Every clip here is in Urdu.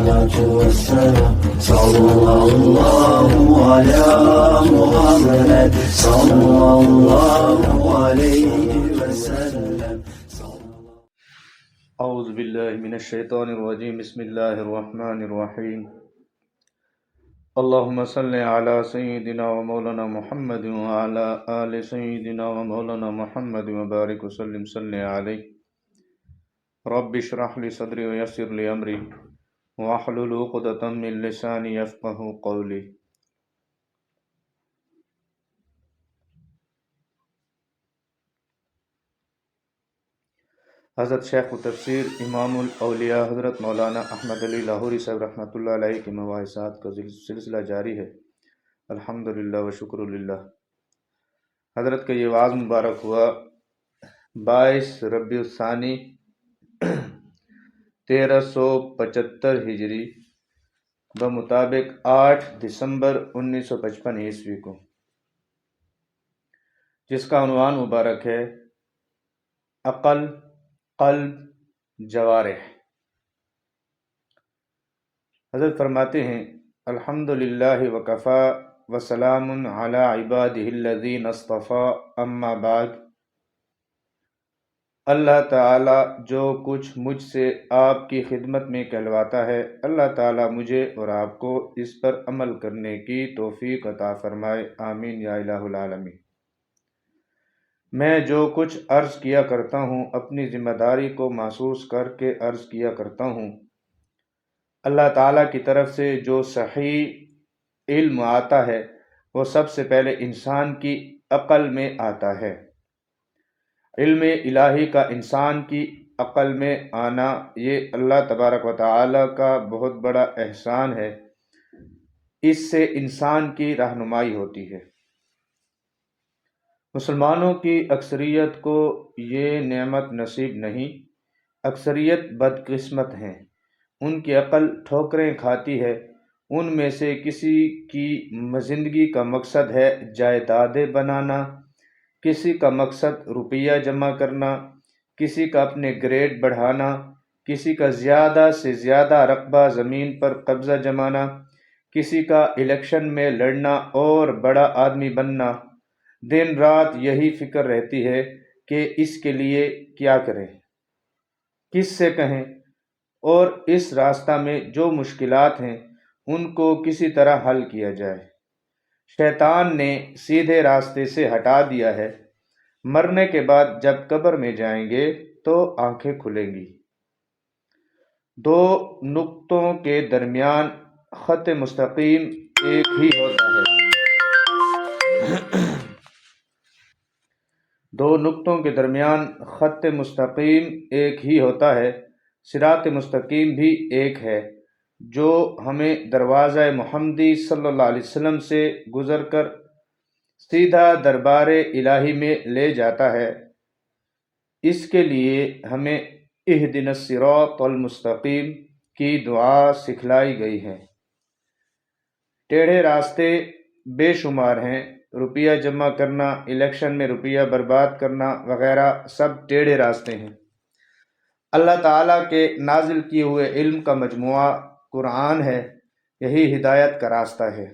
الصلاة والسلام صلى الله على محمد صلى الله عليه وسلم. اعوذ باللہ من الشیطان الرجیم. بسم اللہ الرحمن الرحیم. اللہم صلی علی سیدنا و مولانا محمد وعلی آل سیدنا و مولانا محمد وبارک وسلم صلی علیہ. رب اشرح لی صدری ویسر لی امری واحلل عقدۃ من لسانی یفقہوا قولی. حضرت شیخ التفسیر امام الاولیاء حضرت مولانا احمد علی لاہوری صاحب رحمۃ اللہ علیہ کے مواعظات کا سلسلہ جاری ہے. الحمدللہ و شکر للہ. حضرت کا یہ وعظ مبارک ہوا 22 ربیع الثانی 1375 ہجری بمطابق 8 دسمبر 1955 عیسوی کو، جس کا عنوان مبارک ہے عقل، قلب، جوارح. حضرت فرماتے ہیں الحمدللہ وکفا وسلام علی عبادہ الذین اصطفیٰ اما بعد. اللہ تعالیٰ جو کچھ مجھ سے آپ کی خدمت میں کہلواتا ہے، اللہ تعالیٰ مجھے اور آپ کو اس پر عمل کرنے کی توفیق عطا فرمائے. آمین یا الہ العالمین. میں جو کچھ عرض کیا کرتا ہوں اپنی ذمہ داری کو محسوس کر کے عرض کیا کرتا ہوں. اللہ تعالیٰ کی طرف سے جو صحیح علم آتا ہے وہ سب سے پہلے انسان کی عقل میں آتا ہے. علم الہی کا انسان کی عقل میں آنا یہ اللہ تبارک و تعالیٰ کا بہت بڑا احسان ہے. اس سے انسان کی رہنمائی ہوتی ہے. مسلمانوں کی اکثریت کو یہ نعمت نصیب نہیں. اکثریت بدقسمت ہیں. ان کی عقل ٹھوکریں کھاتی ہے. ان میں سے کسی کی زندگی کا مقصد ہے جائیدادیں بنانا، کسی کا مقصد روپیہ جمع کرنا، کسی کا اپنے گریڈ بڑھانا، کسی کا زیادہ سے زیادہ رقبہ زمین پر قبضہ جمانا، کسی کا الیکشن میں لڑنا اور بڑا آدمی بننا. دن رات یہی فکر رہتی ہے کہ اس کے لیے کیا کریں، کس سے کہیں، اور اس راستہ میں جو مشکلات ہیں ان کو کسی طرح حل کیا جائے. شیطان نے سیدھے راستے سے ہٹا دیا ہے. مرنے کے بعد جب قبر میں جائیں گے تو آنکھیں کھلیں گی. دو نقطوں کے درمیان خط مستقیم ایک ہی ہوتا ہے. دو نقطوں کے درمیان خط مستقیم ایک ہی ہوتا ہے. صراط مستقیم بھی ایک ہے جو ہمیں دروازہ محمدی صلی اللہ علیہ وسلم سے گزر کر سیدھا دربار الہی میں لے جاتا ہے. اس کے لیے ہمیں اہدنا الصراط المستقیم کی دعا سکھلائی گئی ہے. ٹیڑھے راستے بے شمار ہیں. روپیہ جمع کرنا، الیکشن میں روپیہ برباد کرنا وغیرہ سب ٹیڑھے راستے ہیں. اللہ تعالیٰ کے نازل کیے ہوئے علم کا مجموعہ قرآن ہے. یہی ہدایت کا راستہ ہے.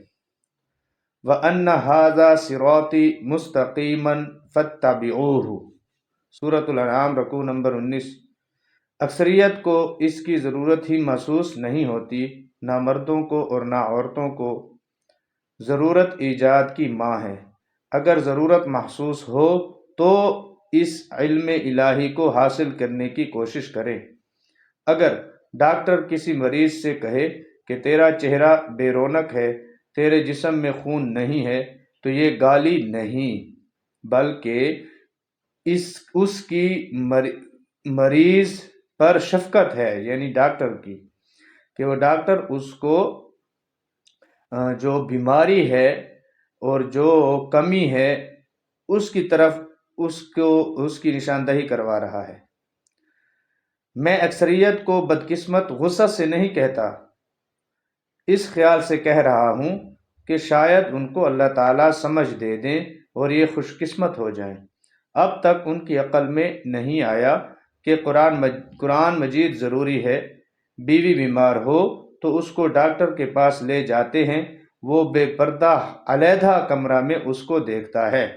وَأَنَّ هَذَا صِرَاطِي مُسْتَقِيمًا فَاتَّبِعُوهُ. سورۃ الانعام رکوع نمبر 19. اکثریت کو اس کی ضرورت ہی محسوس نہیں ہوتی، نہ مردوں کو اور نہ عورتوں کو. ضرورت ایجاد کی ماں ہے. اگر ضرورت محسوس ہو تو اس علم الہی کو حاصل کرنے کی کوشش کریں. اگر ڈاکٹر کسی مریض سے کہے کہ تیرا چہرہ بے رونق ہے، تیرے جسم میں خون نہیں ہے، تو یہ گالی نہیں بلکہ اس کی مریض پر شفقت ہے، یعنی ڈاکٹر کی، کہ وہ ڈاکٹر اس کو جو بیماری ہے اور جو کمی ہے اس کی طرف اس کی نشاندہی کروا رہا ہے. میں اکثریت کو بدقسمت غصہ سے نہیں کہتا، اس خیال سے کہہ رہا ہوں کہ شاید ان کو اللہ تعالیٰ سمجھ دے دیں اور یہ خوش قسمت ہو جائیں. اب تک ان کی عقل میں نہیں آیا کہ قرآن مجید ضروری ہے. بیوی بیمار ہو تو اس کو ڈاکٹر کے پاس لے جاتے ہیں، وہ بے پردہ علیحدہ کمرہ میں اس کو دیکھتا ہے۔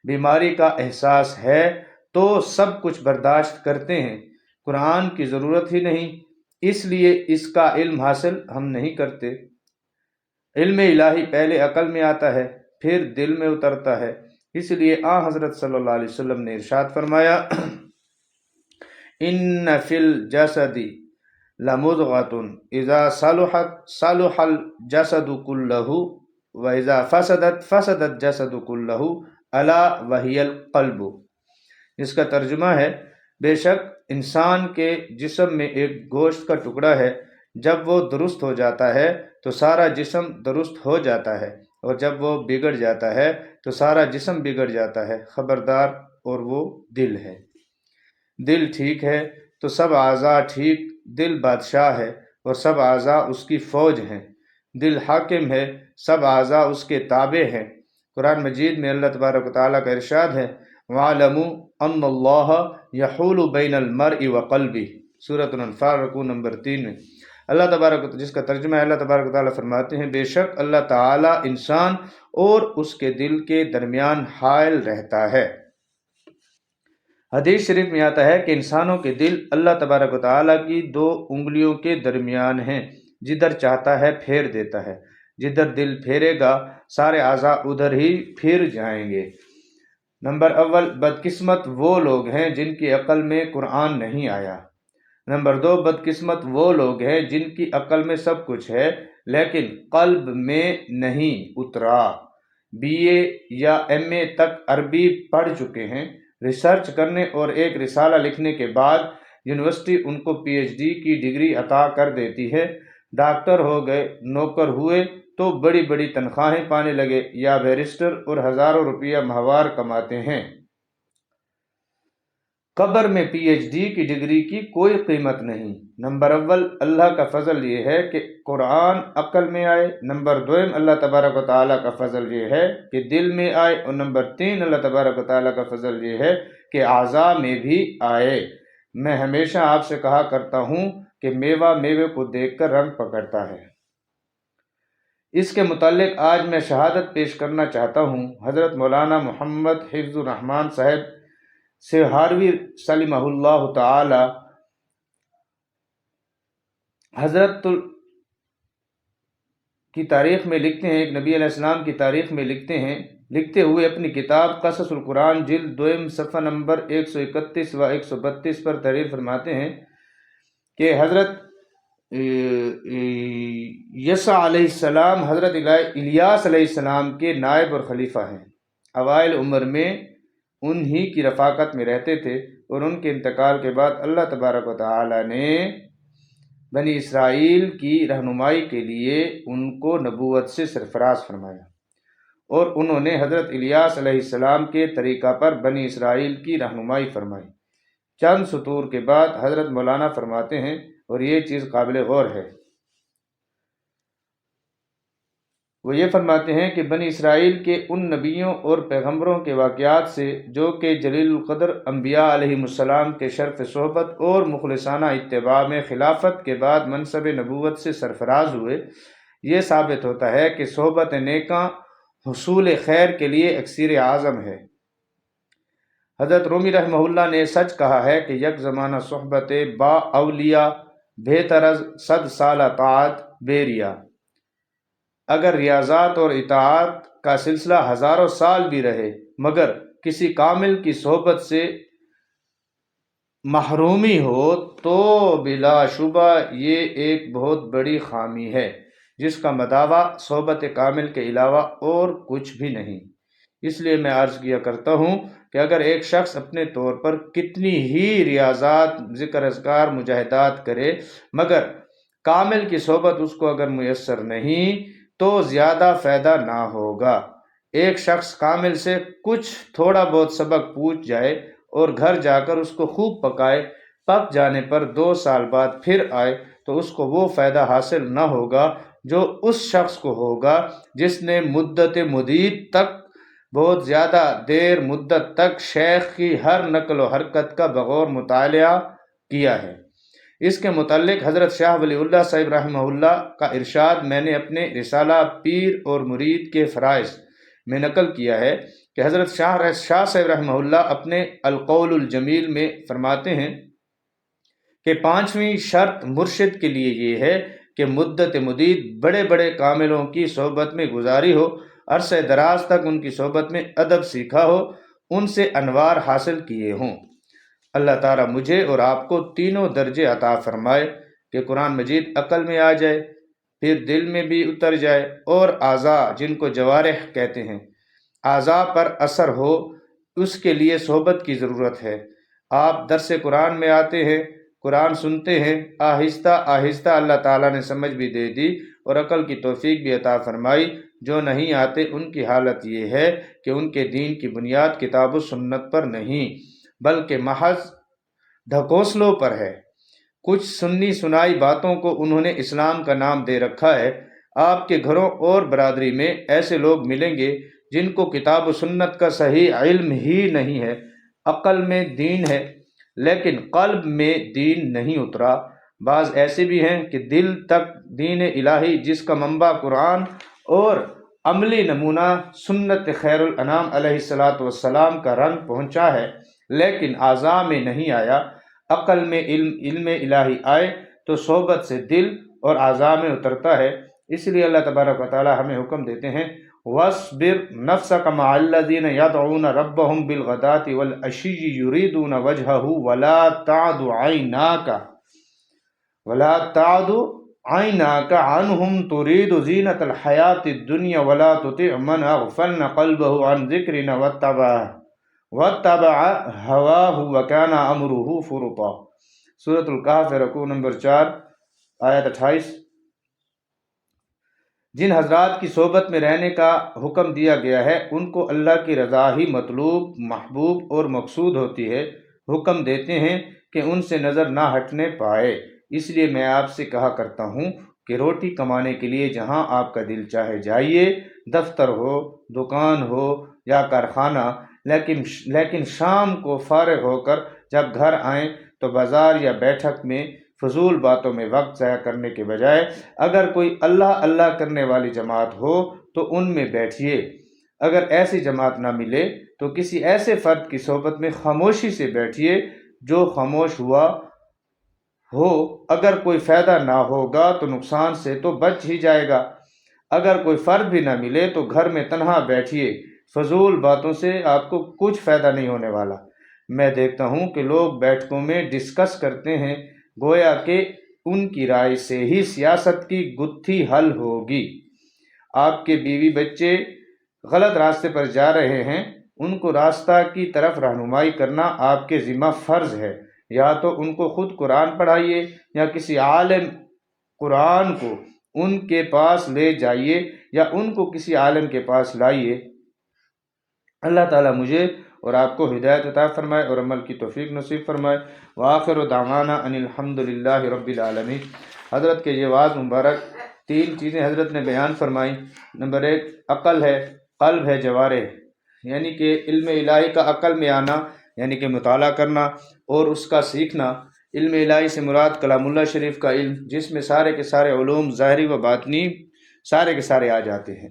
بیماری کا احساس ہے تو سب کچھ برداشت کرتے ہیں، قرآن کی ضرورت ہی نہیں، اس لیے اس کا علم حاصل ہم نہیں کرتے۔ علم الہی پہلے عقل میں آتا ہے، پھر دل میں اترتا ہے، اس لیے حضرت صلی اللہ علیہ وسلم نے ارشاد فرمایا، ان فی الجسد لمضغۃ اذا صلحت صلح الجسد کلہ واذا فسدت فسد الجسد کلہ الا وہی القلب۔ اس کا ترجمہ ہے، بے شک انسان کے جسم میں ایک گوشت کا ٹکڑا ہے، جب وہ درست ہو جاتا ہے تو سارا جسم درست ہو جاتا ہے، اور جب وہ بگڑ جاتا ہے تو سارا جسم بگڑ جاتا ہے، خبردار، اور وہ دل ہے۔ دل ٹھیک ہے تو سب اعضاء ٹھیک، دل بادشاہ ہے اور سب اعضاء اس کی فوج ہیں، دل حاکم ہے، سب اعضاء اس کے تابع ہیں۔ قرآن مجید میں اللہ تبارک و تعالیٰ کا ارشاد ہے، وَاعْلَمُوا أَنَّ اللَّهَ يَحُولُ بَيْنَ الْمَرْءِ وَقَلْبِهِ، سورۃ الانفال رکوع نمبر 3 میں جس کا ترجمہ ہے، اللہ تبارک و تعالیٰ فرماتے ہیں، بے شک اللہ تعالیٰ انسان اور اس کے دل کے درمیان حائل رہتا ہے۔ حدیث شریف میں آتا ہے کہ انسانوں کے دل اللہ تبارک و تعالیٰ کی 2 انگلیوں کے درمیان ہیں، جدھر چاہتا ہے پھیر دیتا ہے، جدھر دل پھیرے گا سارے اعضاء ادھر ہی پھر جائیں گے۔ نمبر اول، بدقسمت وہ لوگ ہیں جن کی عقل میں قرآن نہیں آیا۔ نمبر 2، بدقسمت وہ لوگ ہیں جن کی عقل میں سب کچھ ہے لیکن قلب میں نہیں اترا۔ BA یا MA تک عربی پڑھ چکے ہیں، ریسرچ کرنے اور ایک رسالہ لکھنے کے بعد یونیورسٹی ان کو PhD کی ڈگری عطا کر دیتی ہے، ڈاکٹر ہو گئے، نوکر ہوئے تو بڑی بڑی تنخواہیں پانے لگے، یا بیرسٹر اور ہزاروں روپیہ ماہوار کماتے ہیں۔ قبر میں PhD کی ڈگری کی کوئی قیمت نہیں۔ نمبر اول، اللہ کا فضل یہ ہے کہ قرآن عقل میں آئے۔ نمبر دوم، اللہ تبارک و تعالیٰ کا فضل یہ ہے کہ دل میں آئے، اور نمبر 3، اللہ تبارک و تعالیٰ کا فضل یہ ہے کہ اعضاء میں بھی آئے۔ میں ہمیشہ آپ سے کہا کرتا ہوں کہ میوہ میوے کو دیکھ کر رنگ پکڑتا ہے۔ اس کے متعلق آج میں شہادت پیش کرنا چاہتا ہوں۔ حضرت مولانا محمد حفظ الرحمان صاحب سہاروی سلمہ اللہ تعالی حضرت کی تاریخ میں لکھتے ہیں، ایک نبی علیہ السلام کی تاریخ میں لکھتے ہوئے اپنی کتاب قصص القرآن جلد 2 صفحہ نمبر 131 و 132 پر تحریر فرماتے ہیں کہ حضرت یسع علیہ السلام حضرت الیاس علیہ السلام کے نائب اور خلیفہ ہیں۔ اوائل عمر میں انہی کی رفاقت میں رہتے تھے، اور ان کے انتقال کے بعد اللہ تبارک و تعالی نے بنی اسرائیل کی رہنمائی کے لیے ان کو نبوت سے سرفراز فرمایا، اور انہوں نے حضرت الیاس علیہ السلام کے طریقہ پر بنی اسرائیل کی رہنمائی فرمائی۔ چند سطور کے بعد حضرت مولانا فرماتے ہیں، اور یہ چیز قابل غور ہے، وہ یہ فرماتے ہیں کہ بنی اسرائیل کے ان نبیوں اور پیغمبروں کے واقعات سے جو کہ جلیل القدر انبیاء علیہ السلام کے شرف صحبت اور مخلصانہ اتباع میں خلافت کے بعد منصب نبوت سے سرفراز ہوئے، یہ ثابت ہوتا ہے کہ صحبت نیکاں حصول خیر کے لیے اکسیر اعظم ہے۔ حضرت رومی رحمہ اللہ نے سچ کہا ہے کہ یک زمانہ صحبت با اولیاء بہتر از 100 سالہ طاعت بے ریا۔ اگر ریاضات اور اطاعت کا سلسلہ ہزاروں سال بھی رہے مگر کسی کامل کی صحبت سے محرومی ہو تو بلا شبہ یہ ایک بہت بڑی خامی ہے، جس کا مداوع صحبت کامل کے علاوہ اور کچھ بھی نہیں۔ اس لیے میں عرض کیا کرتا ہوں کہ اگر ایک شخص اپنے طور پر کتنی ہی ریاضات، ذکر اذکار، مجاہدات کرے مگر کامل کی صحبت اس کو اگر میسر نہیں تو زیادہ فائدہ نہ ہوگا۔ ایک شخص کامل سے کچھ تھوڑا بہت سبق پوچھ جائے اور گھر جا کر اس کو خوب پکائے، پک جانے پر 2 سال بعد پھر آئے تو اس کو وہ فائدہ حاصل نہ ہوگا جو اس شخص کو ہوگا جس نے مدت مدید تک، بہت زیادہ دیر مدت تک شیخ کی ہر نقل و حرکت کا بغور مطالعہ کیا ہے۔ اس کے متعلق حضرت شاہ ولی اللہ صاحب رحمہ اللہ کا ارشاد میں نے اپنے رسالہ پیر اور مرید کے فرائض میں نقل کیا ہے کہ حضرت شاہ صاحب رحمہ اللہ اپنے القول الجمیل میں فرماتے ہیں کہ 5ویں شرط مرشد کے لیے یہ ہے کہ مدت مدید بڑے بڑے کاملوں کی صحبت میں گزاری ہو، عرصہ دراز تک ان کی صحبت میں ادب سیکھا ہو، ان سے انوار حاصل کیے ہوں۔ اللہ تعالیٰ مجھے اور آپ کو تینوں درجے عطا فرمائے کہ قرآن مجید عقل میں آ جائے، پھر دل میں بھی اتر جائے، اور اعضاء جن کو جوارح کہتے ہیں اعضاء پر اثر ہو، اس کے لیے صحبت کی ضرورت ہے۔ آپ درس قرآن میں آتے ہیں، قرآن سنتے ہیں، آہستہ آہستہ اللہ تعالیٰ نے سمجھ بھی دے دی اور عقل کی توفیق بھی عطا فرمائی۔ جو نہیں آتے ان کی حالت یہ ہے کہ ان کے دین کی بنیاد کتاب و سنت پر نہیں بلکہ محض ڈھکوسلوں پر ہے۔ کچھ سنی سنائی باتوں کو انہوں نے اسلام کا نام دے رکھا ہے۔ آپ کے گھروں اور برادری میں ایسے لوگ ملیں گے جن کو کتاب و سنت کا صحیح علم ہی نہیں ہے۔ عقل میں دین ہے لیکن قلب میں دین نہیں اترا۔ بعض ایسے بھی ہیں کہ دل تک دین الہی جس کا منبع قرآن اور عملی نمونہ سنت خیر الانام علیہ السلام کا رنگ پہنچا ہے لیکن اعضاء میں نہیں آیا۔ عقل میں علم الہی آئے تو صحبت سے دل اور اعضاء میں اترتا ہے۔ اس لیے اللہ تبارک و تعالی ہمیں حکم دیتے ہیں وَاصْبِرْ نَفْسَكَ مَعَ الَّذِينَ يَدْعُونَ رَبَّهُمْ بِالْغَدَاةِ وَالْعَشِيِّ يُرِيدُونَ وَجْهَهُ وَلَا تَعْدُ عَيْنَاكَ عَنْهُمْ تُرِيدُ زِينَةَ الْحَيَاةِ الدُّنْيَا وَلَا تُطِعْ مَنْ أَغْفَلْنَا قَلْبَهُ عَنْ ذِكْرِنَا وَاتَّبَعَ هَوَاهُ وَكَانَ أَمْرُهُ فُرُطًا۔ سورۃ الکہف رکوع نمبر 4 آیت 28۔ جن حضرات کی صحبت میں رہنے کا حکم دیا گیا ہے ان کو اللہ کی رضا ہی مطلوب، محبوب اور مقصود ہوتی ہے۔ حکم دیتے ہیں کہ ان سے نظر نہ ہٹنے پائے۔ اس لیے میں آپ سے کہا کرتا ہوں کہ روٹی کمانے کے لیے جہاں آپ کا دل چاہے جائیے، دفتر ہو، دکان ہو یا کارخانہ، لیکن شام کو فارغ ہو کر جب گھر آئیں تو بازار یا بیٹھک میں فضول باتوں میں وقت ضائع کرنے کے بجائے اگر کوئی اللہ اللہ کرنے والی جماعت ہو تو ان میں بیٹھیے۔ اگر ایسی جماعت نہ ملے تو کسی ایسے فرد کی صحبت میں خاموشی سے بیٹھیے جو خاموش ہوا ہو۔ اگر کوئی فائدہ نہ ہوگا تو نقصان سے تو بچ ہی جائے گا۔ اگر کوئی فرد بھی نہ ملے تو گھر میں تنہا بیٹھیے، فضول باتوں سے آپ کو کچھ فائدہ نہیں ہونے والا۔ میں دیکھتا ہوں کہ لوگ بیٹھکوں میں ڈسکس کرتے ہیں گویا کہ ان کی رائے سے ہی سیاست کی گتھی حل ہوگی۔ آپ کے بیوی بچے غلط راستے پر جا رہے ہیں، ان کو راستہ کی طرف رہنمائی کرنا آپ کے ذمہ فرض ہے۔ یا تو ان کو خود قرآن پڑھائیے یا کسی عالم قرآن کو ان کے پاس لے جائیے یا ان کو کسی عالم کے پاس لائیے۔ اللہ تعالیٰ مجھے اور آپ کو ہدایت عطا فرمائے اور عمل کی توفیق نصیب فرمائے۔ وآخر دعوانا ان الحمد للہ رب العالمین۔ حضرت کے یہ واعظ مبارک 3 چیزیں حضرت نے بیان فرمائی۔ نمبر 1 عقل ہے، قلب ہے، جوارح، یعنی کہ علم الہی کا عقل میں آنا یعنی کہ مطالعہ کرنا اور اس کا سیکھنا۔ علم الہی سے مراد کلام اللہ شریف کا علم جس میں سارے کے سارے علوم ظاہری و باطنی سارے کے سارے آ جاتے ہیں۔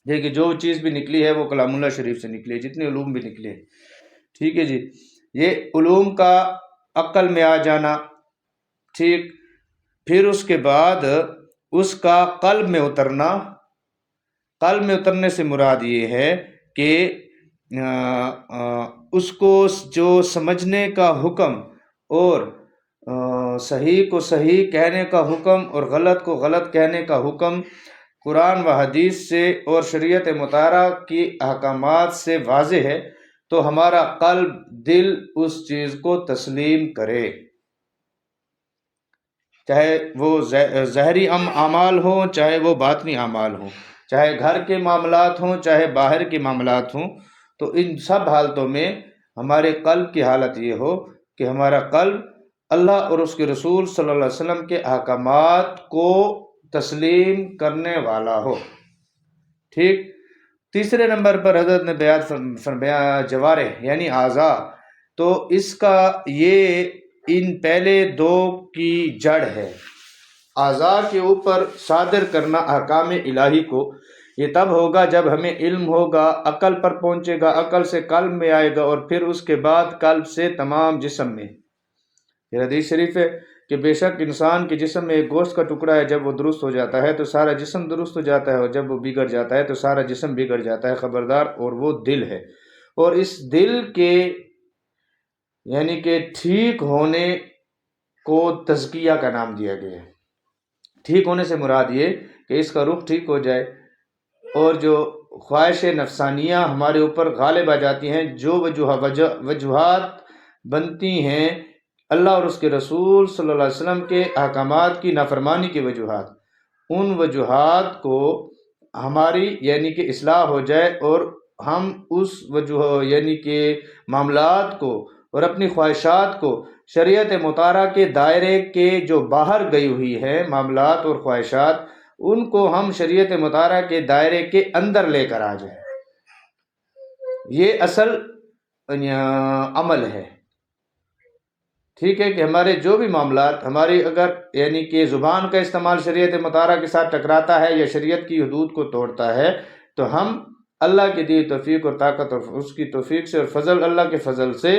دیکھیے جو چیز بھی نکلی ہے وہ کلام اللہ شریف سے نکلی ہے، جتنے علوم بھی نکلے ہیں، ٹھیک ہے جی۔ یہ علوم کا عقل میں آ جانا، ٹھیک، پھر اس کے بعد اس کا قلب میں اترنا۔ قلب میں اترنے سے مراد یہ ہے کہ اس کو جو سمجھنے کا حکم اور صحیح کو صحیح کہنے کا حکم اور غلط کو غلط کہنے کا حکم قرآن و حدیث سے اور شریعت مطہرہ کی احکامات سے واضح ہے تو ہمارا قلب دل اس چیز کو تسلیم کرے، چاہے وہ ظاہری اعمال ہوں چاہے وہ باطنی اعمال ہوں، چاہے گھر کے معاملات ہوں چاہے باہر کے معاملات ہوں۔ تو ان سب حالتوں میں ہمارے قلب کی حالت یہ ہو کہ ہمارا قلب اللہ اور اس کے رسول صلی اللہ علیہ وسلم کے احکامات کو تسلیم کرنے والا ہو، ٹھیک۔ تیسرے نمبر پر حضرت نے بیان جوارح یعنی اعضاء، تو اس کا یہ ان پہلے دو کی جڑ ہے۔ اعضاء کے اوپر صادر کرنا احکام الہی کو یہ تب ہوگا جب ہمیں علم ہوگا، عقل پر پہنچے گا، عقل سے قلب میں آئے گا، اور پھر اس کے بعد قلب سے تمام جسم میں۔ یہ حدیث شریف ہے کہ بے شک انسان کے جسم میں ایک گوشت کا ٹکڑا ہے، جب وہ درست ہو جاتا ہے تو سارا جسم درست ہو جاتا ہے، اور جب وہ بگڑ جاتا ہے تو سارا جسم بگڑ جاتا ہے، خبردار، اور وہ دل ہے۔ اور اس دل کے یعنی کہ ٹھیک ہونے کو تزکیہ کا نام دیا گیا ہے۔ ٹھیک ہونے سے مراد یہ کہ اس کا رخ ٹھیک ہو جائے، اور جو خواہش نفسانیہ ہمارے اوپر غالب آ جاتی ہیں، جو وجوہات بنتی ہیں اللہ اور اس کے رسول صلی اللہ علیہ وسلم کے احکامات کی نافرمانی کی وجوہات، ان وجوہات کو ہماری یعنی کہ اصلاح ہو جائے، اور ہم اس یعنی کہ معاملات کو اور اپنی خواہشات کو شریعت مطہرہ کے دائرے کے جو باہر گئی ہوئی ہے معاملات اور خواہشات، ان کو ہم شریعت مطہرہ کے دائرے کے اندر لے کر آ جائیں۔ یہ اصل عمل ہے۔ ٹھیک ہے کہ ہمارے جو بھی معاملات ہماری اگر یعنی کہ زبان کا استعمال شریعت مطہرہ کے ساتھ ٹکراتا ہے یا شریعت کی حدود کو توڑتا ہے، تو ہم اللہ کی دی توفیق اور طاقت اور اس کی توفیق سے اور فضل اللہ کے فضل سے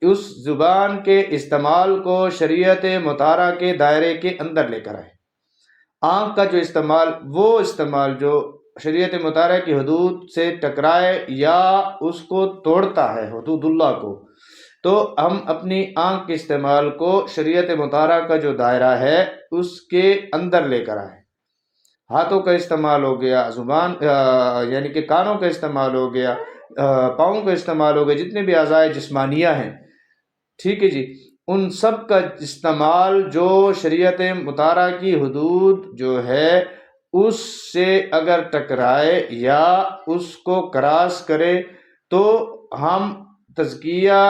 اس زبان کے استعمال کو شریعت مطہرہ کے دائرے کے اندر لے کر آئے۔ آنکھ کا جو استعمال، وہ استعمال جو شریعت مطہرہ کی حدود سے ٹکرائے یا اس کو توڑتا ہے، حدود اللہ کو، تو ہم اپنی آنکھ کے استعمال کو شریعت مطہرہ کا جو دائرہ ہے اس کے اندر لے کر آئے۔ ہاتھوں کا استعمال ہو گیا، زبان یعنی کہ کانوں کا استعمال ہو گیا، پاؤں کا استعمال ہو گیا، جتنے بھی اعضاء جسمانیہ ہیں، ٹھیک ہے جی، ان سب کا استعمال جو شریعت مطہرہ کی حدود جو ہے اس سے اگر ٹکرائے یا اس کو کراس کرے تو ہم تزکیہ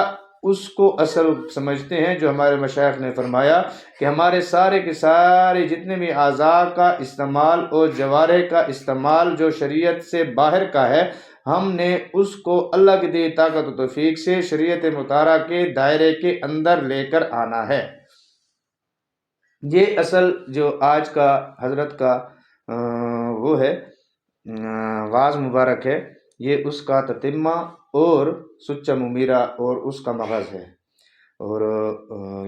اس کو اصل سمجھتے ہیں، جو ہمارے مشائخ نے فرمایا کہ ہمارے سارے کے سارے جتنے بھی اعضاء کا استعمال اور جوارح کا استعمال جو شریعت سے باہر کا ہے، ہم نے اس کو اللہ کی دی طاقت و توفیق سے شریعت مطہرہ کے دائرے کے اندر لے کر آنا ہے۔ یہ اصل جو آج کا حضرت کا وہ ہے واعظ مبارک ہے، یہ اس کا تتمہ اور سچا ممیرہ اور اس کا مغز ہے۔ اور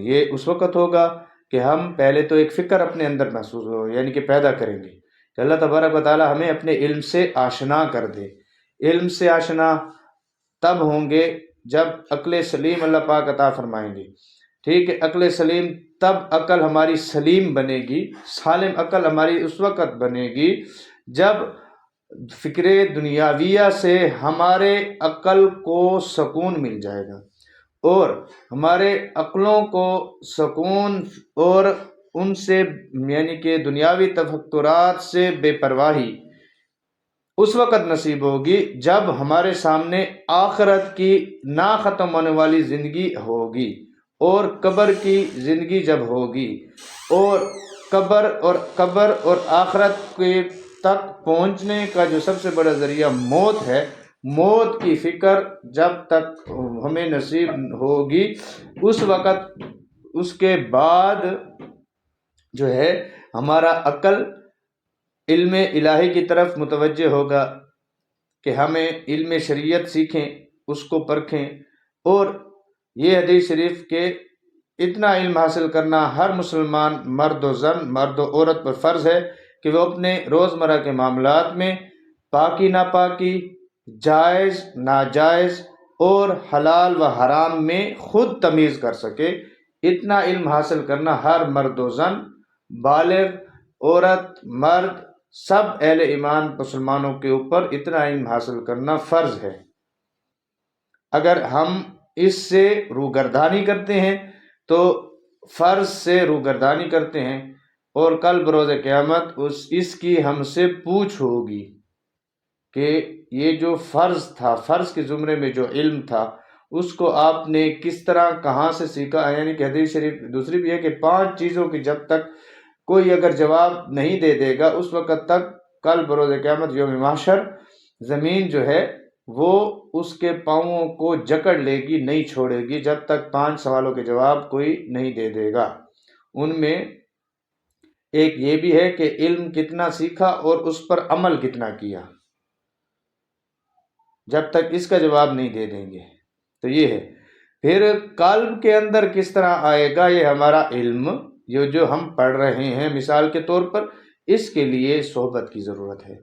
یہ اس وقت ہوگا کہ ہم پہلے تو ایک فکر اپنے اندر محسوس ہو یعنی کہ پیدا کریں گے کہ اللہ تبارک و تعالی ہمیں اپنے علم سے آشنا کر دے۔ علم سے آشنا تب ہوں گے جب عقل سلیم اللہ پاک عطا فرمائیں گے، ٹھیک ہے۔ عقل سلیم تب عقل ہماری سلیم بنے گی، سالم عقل ہماری اس وقت بنے گی جب فکر دنیاویہ سے ہمارے عقل کو سکون مل جائے گا، اور ہمارے عقلوں کو سکون اور ان سے یعنی کہ دنیاوی تفکرات سے بے پرواہی اس وقت نصیب ہوگی جب ہمارے سامنے آخرت کی نا ختم ہونے والی زندگی ہوگی، اور قبر کی زندگی جب ہوگی، اور قبر اور آخرت کے تک پہنچنے کا جو سب سے بڑا ذریعہ موت ہے، موت کی فکر جب تک ہمیں نصیب ہوگی، اس وقت اس کے بعد جو ہے ہمارا عقل علم الہی کی طرف متوجہ ہوگا کہ ہمیں علم شریعت سیکھیں، اس کو پرکھیں۔ اور یہ حدیث شریف کے اتنا علم حاصل کرنا ہر مسلمان مرد و زن، مرد و عورت پر فرض ہے کہ وہ اپنے روزمرہ کے معاملات میں پاکی ناپاکی، جائز ناجائز اور حلال و حرام میں خود تمیز کر سکے۔ اتنا علم حاصل کرنا ہر مرد و زن، بالغ، عورت، مرد، سب اہل ایمان مسلمانوں کے اوپر اتنا علم حاصل کرنا فرض ہے۔ اگر ہم اس سے روگردانی کرتے ہیں تو فرض سے روگردانی کرتے ہیں، اور کل بروز قیامت اس کی ہم سے پوچھ ہوگی کہ یہ جو فرض تھا، فرض کے زمرے میں جو علم تھا، اس کو آپ نے کس طرح کہاں سے سیکھا۔ یعنی کہ حدیث شریف دوسری بھی ہے کہ 5 چیزوں کی جب تک کوئی اگر جواب نہیں دے گا، اس وقت تک کل بروز قیامت یوم محشر زمین جو ہے وہ اس کے پاؤں کو جکڑ لے گی، نہیں چھوڑے گی جب تک 5 سوالوں کے جواب کوئی نہیں دے دے گا۔ ان میں ایک یہ بھی ہے کہ علم کتنا سیکھا اور اس پر عمل کتنا کیا، جب تک اس کا جواب نہیں دے دیں گے تو یہ ہے۔ پھر قلب کے اندر کس طرح آئے گا یہ ہمارا علم، یہ جو ہم پڑھ رہے ہیں مثال کے طور پر، اس کے لیے صحبت کی ضرورت ہے۔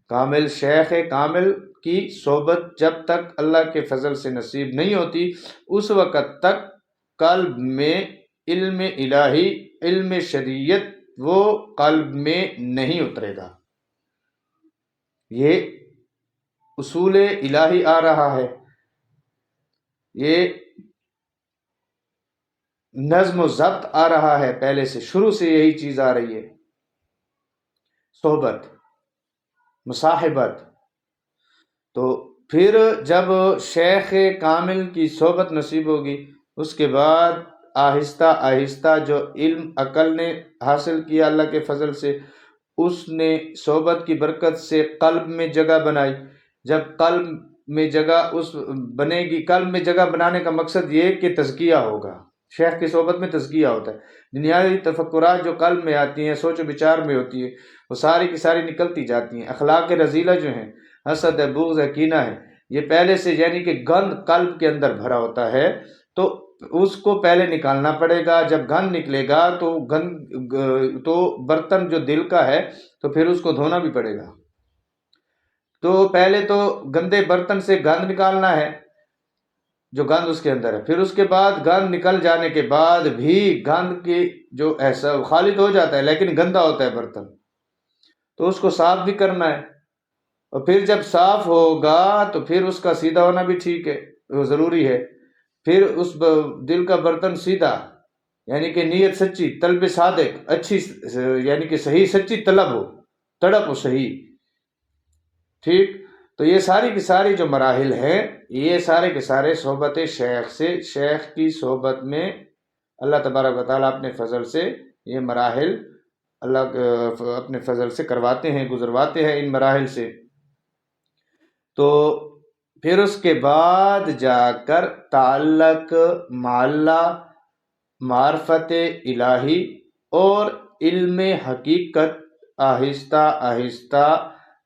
کامل شیخ کامل کی صحبت جب تک اللہ کے فضل سے نصیب نہیں ہوتی، اس وقت تک قلب میں علم الہی، علم شریعت وہ قلب میں نہیں اترے گا۔ یہ اصول الہی آ رہا ہے، یہ نظم و ضبط آ رہا ہے، پہلے سے شروع سے یہی چیز آ رہی ہے، صحبت، مصاحبت۔ تو پھر جب شیخ کامل کی صحبت نصیب ہوگی، اس کے بعد آہستہ آہستہ جو علم عقل نے حاصل کیا اللہ کے فضل سے، اس نے صحبت کی برکت سے قلب میں جگہ بنائی۔ جب قلب میں جگہ اس بنے گی، قلب میں جگہ بنانے کا مقصد یہ کہ تزکیہ ہوگا۔ شیخ کی صحبت میں تزکیہ ہوتا ہے، دنیاوی تفکرات جو قلب میں آتی ہیں، سوچ و بچار میں ہوتی ہے، وہ ساری کی ساری نکلتی جاتی ہیں۔ اخلاق رذیلہ جو ہیں، حسد ہے، بغض ہے، کینہ ہے، یہ پہلے سے یعنی کہ گند قلب کے اندر بھرا ہوتا ہے، تو اس کو پہلے نکالنا پڑے گا۔ جب گند نکلے گا تو برتن جو دل کا ہے تو پھر اس کو دھونا بھی پڑے گا۔ تو پہلے تو گندے برتن سے گند نکالنا ہے، جو گند اس کے اندر ہے، پھر اس کے بعد گند نکل جانے کے بعد بھی گند کی جو ایسا خالد ہو جاتا ہے لیکن گندا ہوتا ہے برتن، تو اس کو صاف بھی کرنا ہے۔ اور پھر جب صاف ہوگا تو پھر اس کا سیدھا ہونا بھی ٹھیک ہے، وہ ضروری ہے۔ پھر اس دل کا برتن سیدھا، یعنی کہ نیت سچی، طلب صادق، اچھی یعنی کہ صحیح سچی طلب ہو، تڑپ ہو صحیح، ٹھیک۔ تو یہ ساری کی ساری جو مراحل ہیں، یہ سارے کے سارے صحبت شیخ سے، شیخ کی صحبت میں اللہ تبارک و تعالیٰ اپنے فضل سے یہ مراحل اللہ اپنے فضل سے کرواتے ہیں، گزرواتے ہیں ان مراحل سے۔ تو پھر اس کے بعد جا کر تعلق معلّہ، معرفت الہی اور علم حقیقت آہستہ آہستہ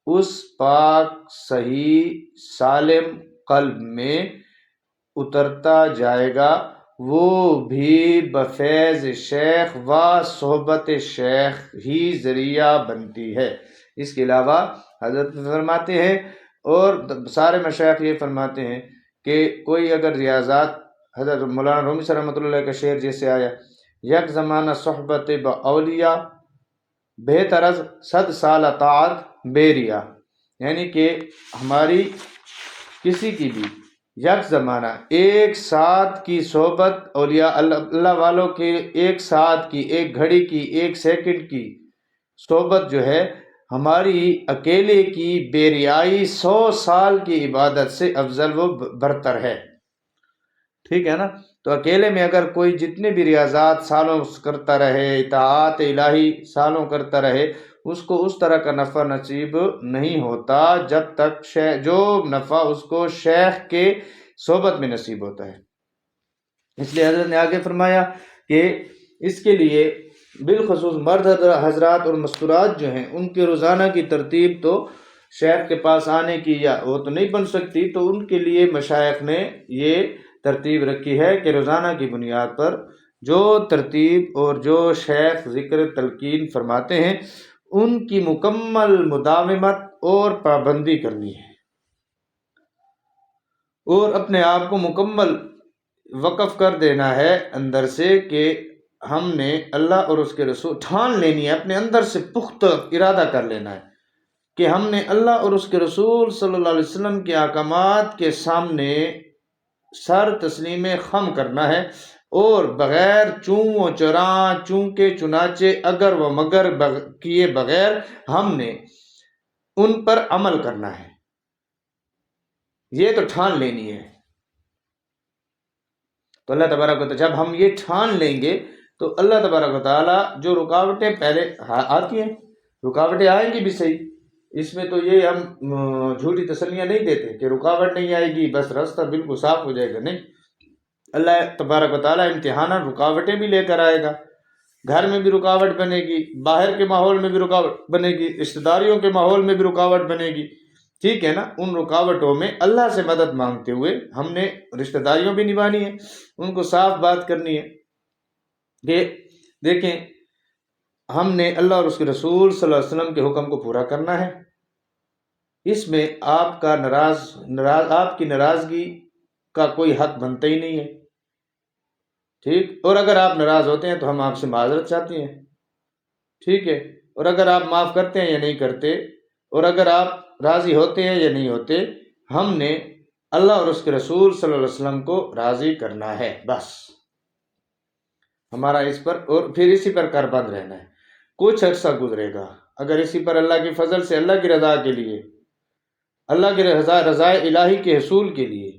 اس پاک صحیح سالم قلب میں اترتا جائے گا، وہ بھی بفیض شیخ و صحبت شیخ ہی ذریعہ بنتی ہے۔ اس کے علاوہ حضرت فرماتے ہیں اور سارے مشائخ یہ فرماتے ہیں کہ کوئی اگر ریاضات، حضرت مولانا رومی صاحب رحمۃ اللہ کا شعر جیسے آیا، یک زمانہ صحبت با اولیاء بہتر از 100 سال طاعت بیریا، یعنی کہ ہماری کسی کی بھی یک زمانہ، ایک ساتھ کی صحبت اولیاء اللہ والوں کے، ایک ساتھ کی، ایک گھڑی کی، ایک سیکنڈ کی صحبت جو ہے ہماری اکیلے کی بے ریائی 100 سال کی عبادت سے افضل و برتر ہے، ٹھیک ہے نا۔ تو اکیلے میں اگر کوئی جتنے بھی ریاضات سالوں کرتا رہے، اطاعت الہی سالوں کرتا رہے، اس کو اس طرح کا نفع نصیب نہیں ہوتا جب تک جو نفع اس کو شیخ کے صحبت میں نصیب ہوتا ہے۔ اس لیے حضرت نے آگے فرمایا کہ اس کے لیے بالخصوص مرد حضرات اور مستورات جو ہیں، ان کے روزانہ کی ترتیب تو شیخ کے پاس آنے کی یا وہ تو نہیں بن سکتی، تو ان کے لیے مشائخ نے یہ ترتیب رکھی ہے کہ روزانہ کی بنیاد پر جو ترتیب اور جو شیخ ذکر تلقین فرماتے ہیں ان کی مکمل مداومت اور پابندی کرنی ہے، اور اپنے آپ کو مکمل وقف کر دینا ہے اندر سے کہ ہم نے اللہ اور اس کے رسول، ٹھان لینی ہے، اپنے اندر سے پختہ ارادہ کر لینا ہے کہ ہم نے اللہ اور اس کے رسول صلی اللہ علیہ وسلم کے احکامات کے سامنے سر تسلیم خم کرنا ہے، اور بغیر چوں و چراں، چونکہ چنانچہ، اگر و مگر کیے بغیر ہم نے ان پر عمل کرنا ہے۔ یہ تو ٹھان لینی ہے۔ تو اللہ تبارک و تعالیٰ جب ہم یہ ٹھان لیں گے تو اللہ تبارک و تعالیٰ جو رکاوٹیں پہلے آتی ہیں، رکاوٹیں آئیں گی بھی صحیح، اس میں تو یہ ہم جھوٹی تسلیاں نہیں دیتے کہ رکاوٹ نہیں آئے گی بس راستہ بالکل صاف ہو جائے گا، نہیں، اللہ تبارک و تعالیٰ امتحانات رکاوٹیں بھی لے کر آئے گا، گھر میں بھی رکاوٹ بنے گی، باہر کے ماحول میں بھی رکاوٹ بنے گی، رشتہ داریوں کے ماحول میں بھی رکاوٹ بنے گی، ٹھیک ہے نا۔ ان رکاوٹوں میں اللہ سے مدد مانگتے ہوئے ہم نے رشتہ داریوں بھی نبھانی ہے، ان کو صاف بات کرنی ہے کہ دیکھیں ہم نے اللہ اور اس کے رسول صلی اللہ علیہ وسلم کے حکم کو پورا کرنا ہے، اس میں آپ کی ناراضگی کا کوئی حق بنتا ہی نہیں ہے، ٹھیک، اور اگر آپ ناراض ہوتے ہیں تو ہم آپ سے معذرت چاہتے ہیں، ٹھیک ہے، اور اگر آپ معاف کرتے ہیں یا نہیں کرتے، اور اگر آپ راضی ہوتے ہیں یا نہیں ہوتے، ہم نے اللہ اور اس کے رسول صلی اللہ علیہ وسلم کو راضی کرنا ہے، بس ہمارا اس پر، اور پھر اسی پر کاربند رہنا ہے۔ کچھ عرصہ گزرے گا، اگر اسی پر اللہ کی فضل سے اللہ کی رضا کے لیے، اللہ کی رضا الہی کے حصول کے لیے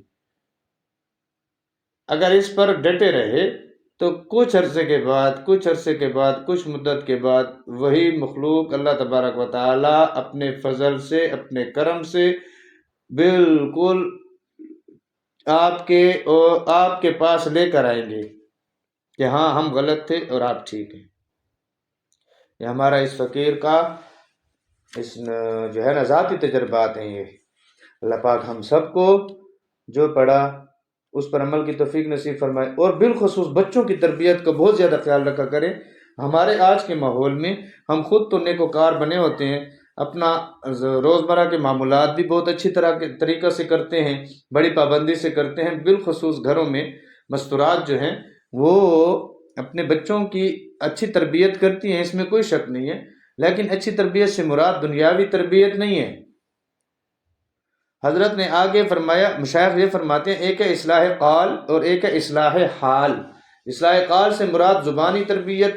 اگر اس پر ڈٹے رہے تو کچھ عرصے کے بعد کچھ مدت کے بعد وہی مخلوق اللہ تبارک و تعالی اپنے فضل سے، اپنے کرم سے بالکل آپ کے پاس لے کر آئیں گے کہ ہاں ہم غلط تھے اور آپ ٹھیک ہیں۔ یہ ہمارا اس فقیر کا اس جو ہے نا ذاتی تجربات ہیں، یہ اللہ پاک ہم سب کو جو پڑھا اس پر عمل کی توفیق نصیب فرمائے، اور بالخصوص بچوں کی تربیت کا بہت زیادہ خیال رکھا کریں۔ ہمارے آج کے ماحول میں ہم خود تو نیکوکار بنے ہوتے ہیں، اپنا روزمرہ کے معمولات بھی بہت اچھی طریقہ سے کرتے ہیں، بڑی پابندی سے کرتے ہیں، بالخصوص گھروں میں مستورات جو ہیں وہ اپنے بچوں کی اچھی تربیت کرتی ہیں، اس میں کوئی شک نہیں ہے، لیکن اچھی تربیت سے مراد دنیاوی تربیت نہیں ہے۔ حضرت نے آگے فرمایا، مشائخ یہ فرماتے ہیں، ایک ہے اصلاح قال اور ایک ہے اصلاح حال۔ اصلاح قال سے مراد زبانی تربیت،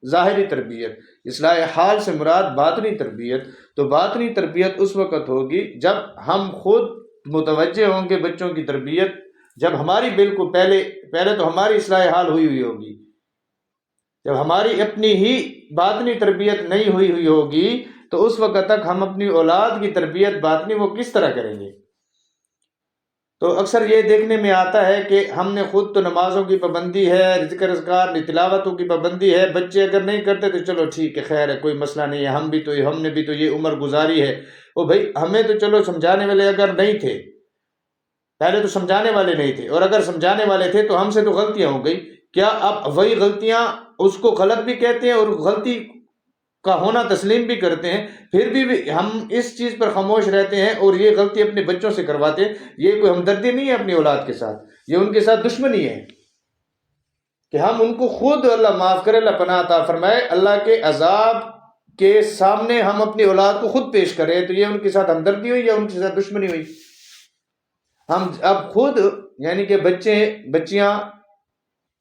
ظاہری تربیت، اصلاح حال سے مراد باطنی تربیت۔ تو باطنی تربیت اس وقت ہوگی جب ہم خود متوجہ ہوں گے بچوں کی تربیت، جب ہماری بالکل پہلے تو ہماری اصلاح حال ہوئی ہوگی، جب ہماری اپنی ہی باطنی تربیت نہیں ہوئی ہوگی تو اس وقت تک ہم اپنی اولاد کی تربیت باطنی وہ کس طرح کریں گے؟ تو اکثر یہ دیکھنے میں آتا ہے کہ ہم نے خود تو نمازوں کی پابندی ہے، ذکر اذکار تلاوتوں کی پابندی ہے، بچے اگر نہیں کرتے تو چلو ٹھیک ہے، خیر ہے، کوئی مسئلہ نہیں ہے، ہم نے بھی تو یہ عمر گزاری ہے۔ وہ بھائی ہمیں تو چلو سمجھانے والے اگر نہیں تھے، پہلے تو سمجھانے والے نہیں تھے، اور اگر سمجھانے والے تھے تو ہم سے تو غلطیاں ہو گئی، کیا اب وہی غلطیاں اس کو غلط بھی کہتے ہیں اور غلطی کا ہونا تسلیم بھی کرتے ہیں، پھر بھی ہم اس چیز پر خاموش رہتے ہیں اور یہ غلطی اپنے بچوں سے کرواتے ہیں؟ یہ کوئی ہمدردی نہیں ہے اپنی اولاد کے ساتھ، یہ ان کے ساتھ دشمنی ہے کہ ہم ان کو خود، اللہ معاف کرے، اللہ پناہ عطا فرمائے، اللہ کے عذاب کے سامنے ہم اپنی اولاد کو خود پیش کریں، تو یہ ان کے ساتھ ہمدردی ہوئی یا ان کے ساتھ دشمنی ہوئی؟ ہم اب خود یعنی کہ بچیاں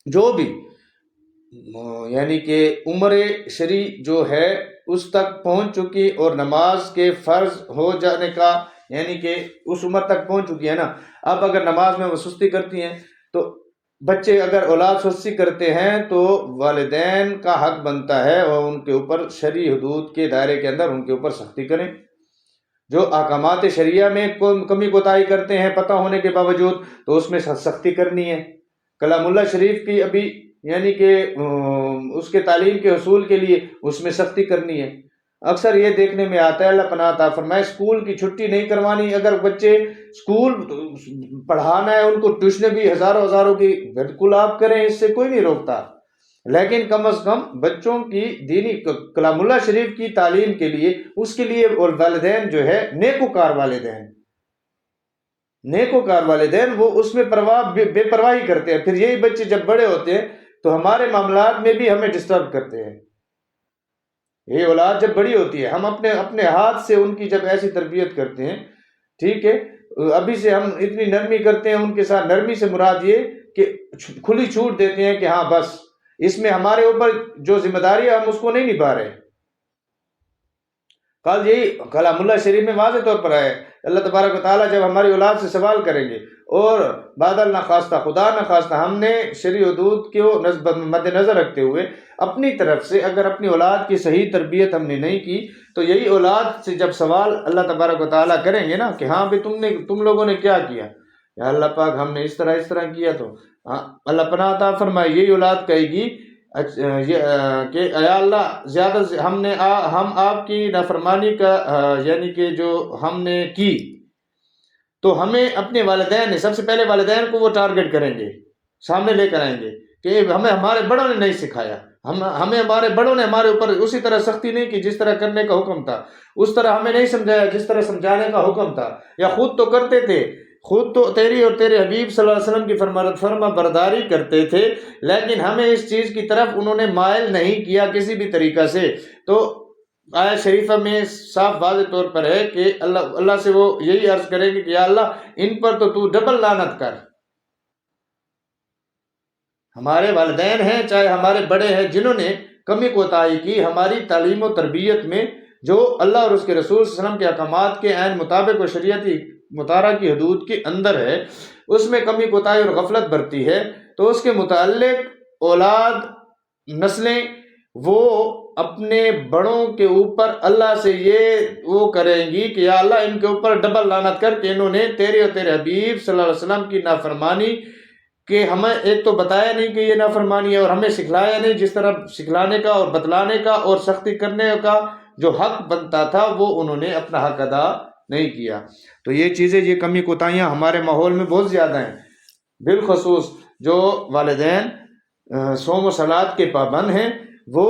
جو بھی یعنی کہ عمر شرعی جو ہے اس تک پہنچ چکی اور نماز کے فرض ہو جانے کا یعنی کہ اس عمر تک پہنچ چکی ہے نا، اب اگر نماز میں وہ سستی کرتی ہیں تو بچے اگر اولاد سستی کرتے ہیں تو والدین کا حق بنتا ہے اور ان کے اوپر شرعی حدود کے دائرے کے اندر ان کے اوپر سختی کریں۔ جو احکامات شریعہ میں کمی کوتاہی کرتے ہیں پتہ ہونے کے باوجود تو اس میں سختی کرنی ہے۔ کلام اللہ شریف کی ابھی یعنی کہ اس کے تعلیم کے حصول کے لیے اس میں سختی کرنی ہے۔ اکثر یہ دیکھنے میں آتا ہے، اللہ پناہ عطا فرمائے، اسکول کی چھٹی نہیں کروانی، اگر بچے اسکول پڑھانا ہے ان کو ٹیوشنیں بھی ہزاروں کی بالکل آپ کریں، اس سے کوئی نہیں روکتا، لیکن کم از کم بچوں کی دینی کلام اللہ شریف کی تعلیم کے لیے اس کے لیے والدین جو ہے نیکوکار والدین وہ اس میں بے پرواہی کرتے ہیں، پھر یہی بچے جب بڑے ہوتے ہیں تو ہمارے معاملات میں بھی ہمیں ڈسٹرب کرتے ہیں۔ یہ اولاد جب بڑی ہوتی ہے ہم اپنے ہاتھ سے ان کی جب ایسی تربیت کرتے ہیں، ٹھیک ہے، ابھی سے ہم اتنی نرمی کرتے ہیں ان کے ساتھ، نرمی سے مراد یہ کہ کھلی چھوٹ دیتے ہیں کہ ہاں بس اس میں ہمارے اوپر جو ذمہ داری ہے ہم اس کو نہیں نبھا رہے، کل یہی کلام اللہ شریف میں واضح طور پر ہے، اللہ تبارک و تعالیٰ جب ہماری اولاد سے سوال کریں گے اور بادل نخواستہ خدا نخواستہ ہم نے شرعی حدود کو مد نظر رکھتے ہوئے اپنی طرف سے اگر اپنی اولاد کی صحیح تربیت ہم نے نہیں کی تو یہی اولاد سے جب سوال اللہ تبارک و تعالیٰ کریں گے نا کہ ہاں بھی تم لوگوں نے کیا کیا، یا اللہ پاک ہم نے اس طرح کیا، تو اللہ پناہ عطا فرمائے یہی اولاد کہے گی کہ یا اللہ زیادہ سے ہم آپ کی نافرمانی کا یعنی کہ جو ہم نے کی تو ہمیں اپنے والدین سب سے پہلے والدین کو وہ ٹارگٹ کریں گے، سامنے لے کر آئیں گے کہ ہمیں ہمارے بڑوں نے نہیں سکھایا، ہمیں ہمارے بڑوں نے ہمارے اوپر اسی طرح سختی نہیں کی جس طرح کرنے کا حکم تھا، اس طرح ہمیں نہیں سمجھایا جس طرح سمجھانے کا حکم تھا، یا خود تو کرتے تھے، خود تو تیری اور تیرے حبیب صلی اللہ علیہ وسلم کی فرما برداری کرتے تھے، لیکن ہمیں اس چیز کی طرف انہوں نے مائل نہیں کیا کسی بھی طریقہ سے۔ تو آیت شریفہ میں صاف واضح طور پر ہے کہ اللہ سے وہ یہی عرض کریں گے کہ یا اللہ ان پر تو ڈبل لعنت کر۔ ہمارے والدین ہیں چاہے ہمارے بڑے ہیں جنہوں نے کمی کوتاہی کی ہماری تعلیم و تربیت میں، جو اللہ اور اس کے رسول صلی اللہ علیہ وسلم کے احکامات کے عین مطابق و شریعتی مطالعہ کی حدود کے اندر ہے، اس میں کمی کوتاہی اور غفلت برتی ہے، تو اس کے متعلق اولاد نسلیں وہ اپنے بڑوں کے اوپر اللہ سے یہ وہ کریں گی کہ یا اللہ ان کے اوپر ڈبل لعنت کر کے انہوں نے تیرے اور تیرے حبیب صلی اللہ علیہ وسلم کی نافرمانی کہ ہمیں ایک تو بتایا نہیں کہ یہ نافرمانی ہے اور ہمیں سکھلایا نہیں جس طرح سکھلانے کا اور بتلانے کا اور سختی کرنے کا جو حق بنتا تھا وہ انہوں نے اپنا حق ادا نہیں کیا۔ تو یہ چیزیں یہ کمی کوتاہیاں ہمارے ماحول میں بہت زیادہ ہیں، بالخصوص جو والدین صوم و صلات کے پابند ہیں وہ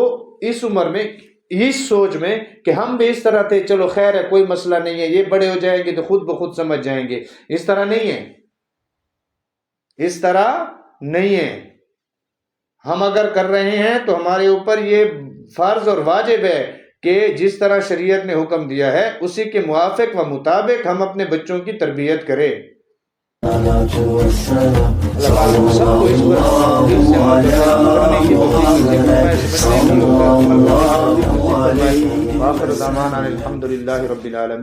اس عمر میں اس سوچ میں کہ ہم بھی اس طرح تھے، چلو خیر ہے کوئی مسئلہ نہیں ہے، یہ بڑے ہو جائیں گے تو خود بخود سمجھ جائیں گے، اس طرح نہیں ہے، اس طرح نہیں ہے۔ ہم اگر کر رہے ہیں تو ہمارے اوپر یہ فرض اور واجب ہے کہ جس طرح شریعت نے حکم دیا ہے اسی کے موافق و مطابق ہم اپنے بچوں کی تربیت کریں۔ الحمد للہ رب العالمین۔